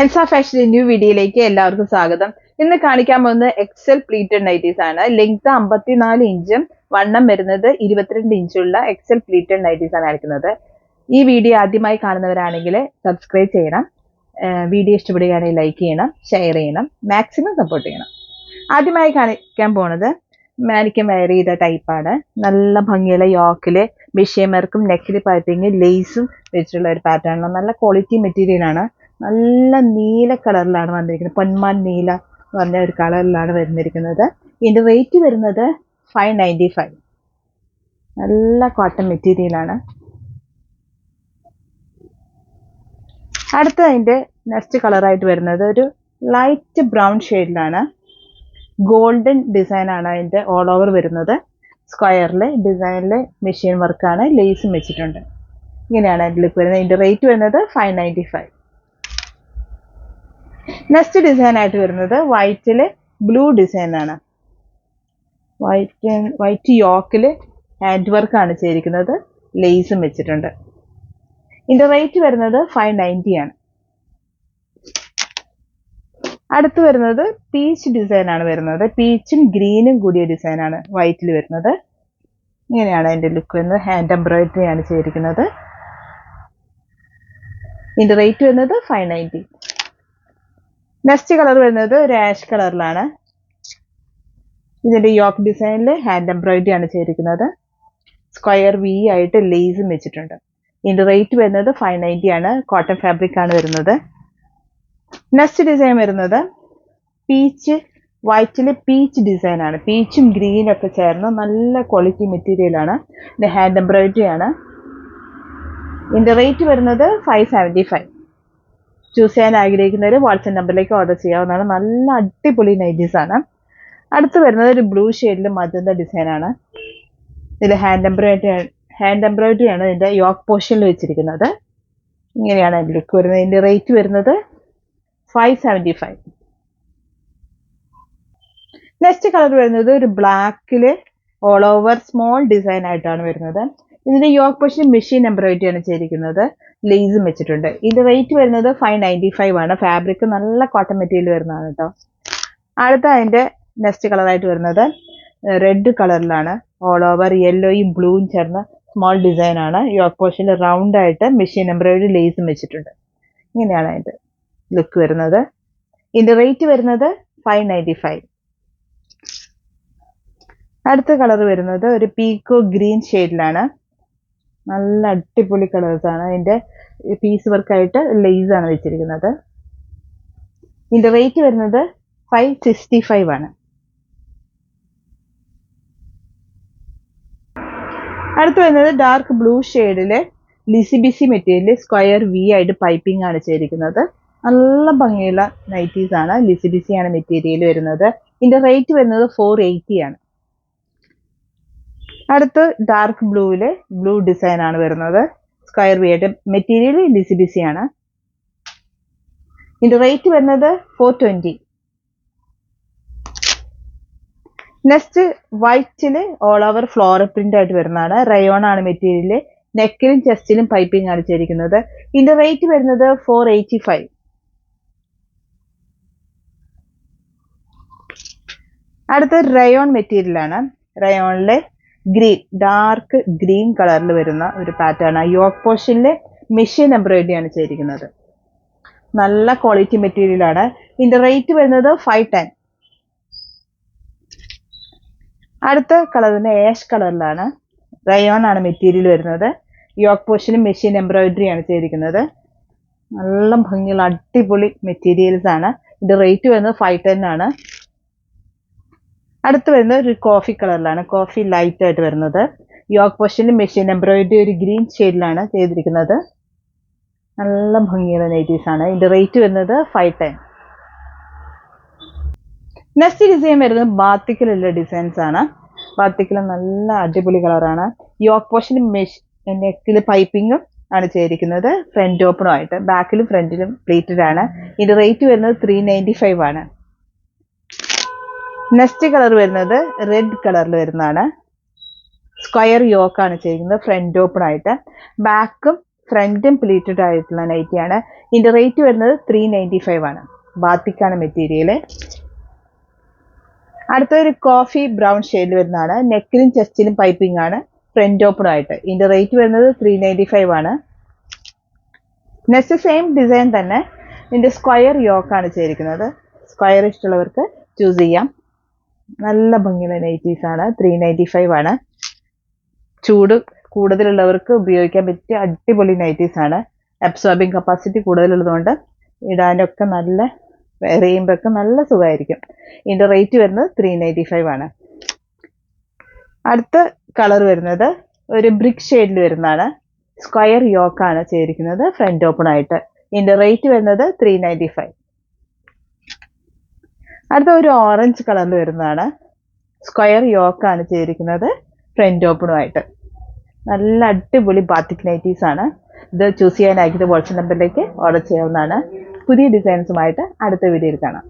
Elsa ഫാഷന്റെ new വീഡിയോയിലേക്ക് എല്ലാവർക്കും സ്വാഗതം. ഇന്ന് കാണിക്കാൻ പോകുന്നത് എക്സൽ പ്ലീറ്റഡ് നൈറ്റീസ് ആണ്. ലെങ്ത് 54 ഇഞ്ചും വണ്ണം വരുന്നത് 22 ഇഞ്ചുള്ള എക്സൽ പ്ലീറ്റഡ് നൈറ്റീസ് ആണ് കാണിക്കുന്നത്. ഈ വീഡിയോ ആദ്യമായി കാണുന്നവരാണെങ്കിൽ സബ്സ്ക്രൈബ് ചെയ്യണം, വീഡിയോ ഇഷ്ടപ്പെടുകയാണെങ്കിൽ ലൈക്ക് ചെയ്യണം, ഷെയർ ചെയ്യണം, മാക്സിമം സപ്പോർട്ട് ചെയ്യണം. ആദ്യമായി കാണിക്കാൻ പോണത് മാനിക്കൻ വെയർ ചെയ്ത ടൈപ്പാണ്. നല്ല ഭംഗിയുള്ള യോക്കില് മിഷേമർക്കും നെക്കിൽ പൈപ്പിങ് ലേസും വെച്ചിട്ടുള്ള ഒരു പാറ്റേൺ ആണ്. നല്ല ക്വാളിറ്റി മെറ്റീരിയൽ ആണ്. നല്ല നീല കളറിലാണ് വന്നിരിക്കുന്നത്. പൊന്മാൻ നീല എന്ന് പറഞ്ഞ ഒരു കളറിലാണ് വരുന്നിരിക്കുന്നത്. ഇതിന്റെ റേറ്റ് വരുന്നത് 595. നല്ല കോട്ടൺ മെറ്റീരിയലാണ്. അടുത്ത അതിന്റെ നെക്സ്റ്റ് കളറായിട്ട് വരുന്നത് ഒരു ലൈറ്റ് ബ്രൗൺ ഷെയ്ഡിലാണ്. ഗോൾഡൻ ഡിസൈൻ ആണ് അതിന്റെ ഓൾ ഓവർ വരുന്നത്. സ്ക്വയറിലെ ഡിസൈനിലെ മെഷീൻ വർക്കാണ്, ലേസും വെച്ചിട്ടുണ്ട്. ഇങ്ങനെയാണ് അതിന്റെ ലുക്ക് വരുന്നത്. ഇതിന്റെ റേറ്റ് വരുന്നത് 595. നെക്സ്റ്റ് ഡിസൈൻ ആയിട്ട് വരുന്നത് വൈറ്റില് ബ്ലൂ ഡിസൈൻ ആണ്. വൈറ്റ് യോക്കില് ഹാൻഡ് വർക്കാണ് ചെയ്തിരിക്കുന്നത്, ലേസും വെച്ചിട്ടുണ്ട്. ഇതിന്റെ റേറ്റ് വരുന്നത് 590 ആണ്. അടുത്ത് വരുന്നത് പീച്ച് ഡിസൈൻ ആണ് വരുന്നത്. പീച്ചും ഗ്രീനും കൂടിയ ഡിസൈൻ ആണ് വൈറ്റിൽ വരുന്നത്. ഇങ്ങനെയാണ് അതിന്റെ ലുക്ക് വരുന്നത്. ഹാൻഡ് എംബ്രോയിഡറി ആണ് ചെയ്തിരിക്കുന്നത്. ഇതിന്റെ റേറ്റ് വരുന്നത് 590. നെക്സ്റ്റ് കളർ വരുന്നത് ഒരു ആഷ് കളറിലാണ്. ഇതിന്റെ യോക്ക് ഡിസൈനിൽ ഹാൻഡ് എംബ്രോയിഡറി ആണ് ചെയ്തിരിക്കുന്നത്. സ്ക്വയർ വി ആയിട്ട് ലേസും വെച്ചിട്ടുണ്ട്. ഇതിന്റെ റേറ്റ് വരുന്നത് 590 ആണ്. കോട്ടൺ ഫാബ്രിക് ആണ് വരുന്നത്. നെക്സ്റ്റ് ഡിസൈൻ വരുന്നത് പീച്ച് വൈറ്റില് പീച്ച് ഡിസൈൻ ആണ്. പീച്ചും ഗ്രീനും ഒക്കെ ചേർന്ന് നല്ല ക്വാളിറ്റി മെറ്റീരിയൽ ആണ്. ഇതിന്റെ ഹാൻഡ് എംബ്രോയിഡറി ആണ്. ഇതിന്റെ റേറ്റ് വരുന്നത് 575. ചൂസ് ചെയ്യാൻ ആഗ്രഹിക്കുന്നവർ വാട്സ്ആപ്പ് നമ്പറിലേക്ക് ഓർഡർ ചെയ്യാവുന്നതാണ്. നല്ല അടിപൊളി നൈറ്റീസ് ആണ്. അടുത്ത് വരുന്നത് ഒരു ബ്ലൂ ഷെയ്ഡിൽ മജന്ത ഡിസൈൻ ആണ്. ഇതിൽ ഹാൻഡ് എംബ്രോയിഡറി ആണ് ഇതിന്റെ യോക്ക് പോർഷനിൽ വെച്ചിരിക്കുന്നത്. ഇങ്ങനെയാണ് അതിന്റെ ലുക്ക് വരുന്നത്. ഇതിന്റെ റേറ്റ് വരുന്നത് 575. നെക്സ്റ്റ് കളർ വരുന്നത് ഒരു ബ്ലാക്കില് ഓൾ ഓവർ സ്മോൾ ഡിസൈൻ ആയിട്ടാണ് വരുന്നത്. ഇതിന്റെ യോക്ക് പോർഷൻ മെഷീൻ എംബ്രോയിഡറി ആണ് ചെയ്തിരിക്കുന്നത്, ലേസും വെച്ചിട്ടുണ്ട്. ഇതിന്റെ റേറ്റ് വരുന്നത് 595 ആണ്. ഫാബ്രിക് നല്ല കോട്ടൺ മെറ്റീരിയൽ വരുന്നതാണ് കേട്ടോ. അടുത്ത അതിന്റെ നെക്സ്റ്റ് കളറായിട്ട് വരുന്നത് റെഡ് കളറിലാണ്. ഓൾ ഓവർ യെല്ലോയും ബ്ലൂവും ചേർന്ന സ്മോൾ ഡിസൈൻ ആണ്. യോക്ക് പോർഷനിൽ റൗണ്ട് ആയിട്ട് മെഷീൻ എംബ്രോയിഡറി ലേസും വെച്ചിട്ടുണ്ട്. ഇങ്ങനെയാണ് അതിന്റെ ലുക്ക് വരുന്നത്. ഇതിന്റെ റേറ്റ് വരുന്നത് 595. അടുത്ത കളർ വരുന്നത് ഒരു പീക്കോ ഗ്രീൻ ഷെയ്ഡിലാണ്. നല്ല അടിപൊളി കളേഴ്സ് ആണ്. ഇതിന്റെ പീസ് വർക്കായിട്ട് ലേസ് ആണ് വെച്ചിരിക്കുന്നത്. ഇതിന്റെ റേറ്റ് വരുന്നത് 565 ആണ്. അടുത്ത് വരുന്നത് ഡാർക്ക് ബ്ലൂ ഷെയ്ഡില് ലിസിബിസി മെറ്റീരിയൽ സ്ക്വയർ വി ആയിട്ട് പൈപ്പിംഗ് ആണ് ചെയ്തിരിക്കുന്നത്. നല്ല ഭംഗിയുള്ള നൈറ്റീസ് ആണ്. ലിസിബിസി ആണ് മെറ്റീരിയൽ വരുന്നത്. ഇതിന്റെ റേറ്റ് വരുന്നത് 480 ആണ്. അടുത്ത് ഡാർക്ക് ബ്ലൂവില് ബ്ലൂ ഡിസൈൻ ആണ് വരുന്നത്. സ്ക്വയർ വി ആയിട്ട് മെറ്റീരിയൽ ലിസിബിസി ആണ്. ഇതിന്റെ റേറ്റ് വരുന്നത് 420. നെക്സ്റ്റ് വൈറ്റില് ഓൾ ഓവർ ഫ്ലോറൽ പ്രിന്റ് ആയിട്ട് വരുന്നതാണ്. റയോൺ ആണ് മെറ്റീരിയൽ. നെക്കിലും ചെസ്റ്റിലും പൈപ്പിംഗ് ആണ് ചെയ്തിരിക്കുന്നത്. ഇതിന്റെ റേറ്റ് വരുന്നത് 485. അടുത്ത റയോൺ മെറ്റീരിയൽ ആണ്. റയോണിലെ ഗ്രീൻ ഡാർക്ക് ഗ്രീൻ കളറിൽ വരുന്ന ഒരു പാറ്റേൺ ആണ്. യോക്ക് പോർഷനിലെ മെഷീൻ എംബ്രോയിഡറി ആണ് ചെയ്തിരിക്കുന്നത്. നല്ല ക്വാളിറ്റി മെറ്റീരിയൽ ആണ്. ഇതിന്റെ റേറ്റ് വരുന്നത് 510. അടുത്ത കളറിന് ആഷ് കളറിലാണ്. റയോൺ ആണ് മെറ്റീരിയൽ വരുന്നത്. യോക്ക് പോർഷനും മെഷീൻ എംബ്രോയിഡറി ആണ് ചെയ്തിരിക്കുന്നത്. നല്ല ഭംഗിയുള്ള അടിപൊളി മെറ്റീരിയൽസ് ആണ്. ഇതിന്റെ റേറ്റ് വരുന്നത് 510 ആണ്. അടുത്ത് വരുന്നത് ഒരു കോഫി കളറിലാണ്. കോഫി ലൈറ്റ് ആയിട്ട് വരുന്നത്. യോക്ക് പോർഷനിൽ മെഷീൻ എംബ്രോയിഡറി ഒരു ഗ്രീൻ ഷെയ്ഡിലാണ് ചെയ്തിരിക്കുന്നത്. നല്ല ഭംഗിയുള്ള നൈറ്റീസ് ആണ്. ഇതിന്റെ റേറ്റ് വരുന്നത് 510. നെക്സ്റ്റ് ഡിസൈൻ വരുന്നത് ബാത്തിക്കിലുള്ള ഡിസൈൻസ് ആണ്. ബാത്തിക്കിൽ നല്ല അടിപൊളി കളറാണ്. യോക്ക് പോർഷനും നെക്കിൽ പൈപ്പിങ്ങും ആണ് ചെയ്തിരിക്കുന്നത്. ഫ്രണ്ട് ഓപ്പണും ആയിട്ട് ബാക്കിലും ഫ്രണ്ടിലും പ്ലേറ്റഡ് ആണ്. ഇതിന്റെ റേറ്റ് വരുന്നത് 395 ആണ്. നെക്സ്റ്റ് കളർ വരുന്നത് റെഡ് കളറിൽ വരുന്നതാണ്. സ്ക്വയർ യോക്ക് ആണ് ചെയ്യുന്നത്, ഫ്രണ്ട് ഓപ്പൺ ആയിട്ട്. ബാക്കും ഫ്രണ്ടും പ്ലീറ്റഡ് ആയിട്ടുള്ള നൈറ്റിയാണ്. ഇതിന്റെ റേറ്റ് വരുന്നത് 395 ആണ്. ബാത്തിക്കാണ് മെറ്റീരിയൽ. അടുത്തൊരു കോഫി ബ്രൗൺ ഷെയ്ഡിൽ വരുന്നതാണ്. നെക്കിലും ചെസ്റ്റിലും പൈപ്പിംഗ് ആണ്, ഫ്രണ്ട് ഓപ്പൺ ആയിട്ട്. ഇതിന്റെ റേറ്റ് വരുന്നത് 395 ആണ്. നെക്സ്റ്റ് സെയിം ഡിസൈൻ തന്നെ, ഇതിന്റെ സ്ക്വയർ യോക്കാണ് ചെയ്തിരിക്കുന്നത്. സ്ക്വയർ ഇഷ്ടമുള്ളവർക്ക് ചൂസ് ചെയ്യാം. നല്ല ഭംഗിയുള്ള നൈറ്റീസ് ആണ്. 395 ആണ്. ചൂട് കൂടുതലുള്ളവർക്ക് ഉപയോഗിക്കാൻ പറ്റിയ അടിപൊളി നൈറ്റീസ് ആണ്. അബ്സോർബിങ് കപ്പാസിറ്റി കൂടുതലുള്ളതുകൊണ്ട് ഇടാനൊക്കെ നല്ല വെയർ ചെയ്യുമ്പോഴൊക്കെ നല്ല സുഖമായിരിക്കും. ഇതിന്റെ റേറ്റ് വരുന്നത് 395 ആണ്. അടുത്ത കളർ വരുന്നത് ഒരു ബ്രിക്ക് ഷെയ്ഡിൽ വരുന്നതാണ്. സ്ക്വയർ യോക്കാണ് ചെയ്തിരിക്കുന്നത്, ഫ്രണ്ട് ഓപ്പൺ ആയിട്ട്. ഇതിന്റെ റേറ്റ് വരുന്നത് 395. അടുത്ത ഒരു ഓറഞ്ച് കളറിൽ വരുന്നതാണ്. സ്ക്വയർ യോക്കാണ് ചെയ്തിരിക്കുന്നത്, ഫ്രണ്ട് ഓപ്പണുമായിട്ട്. നല്ല അടിപൊളി ബാത്തിക് നൈറ്റീസ് ആണ്. ഇത് ചൂസ് ചെയ്യാനായിട്ട് വാട്സ്ആപ്പ് നമ്പറിലേക്ക് ഓർഡർ ചെയ്യാവുന്നതാണ്. പുതിയ ഡിസൈൻസുമായിട്ട് അടുത്ത വീഡിയോയിൽ കാണാം.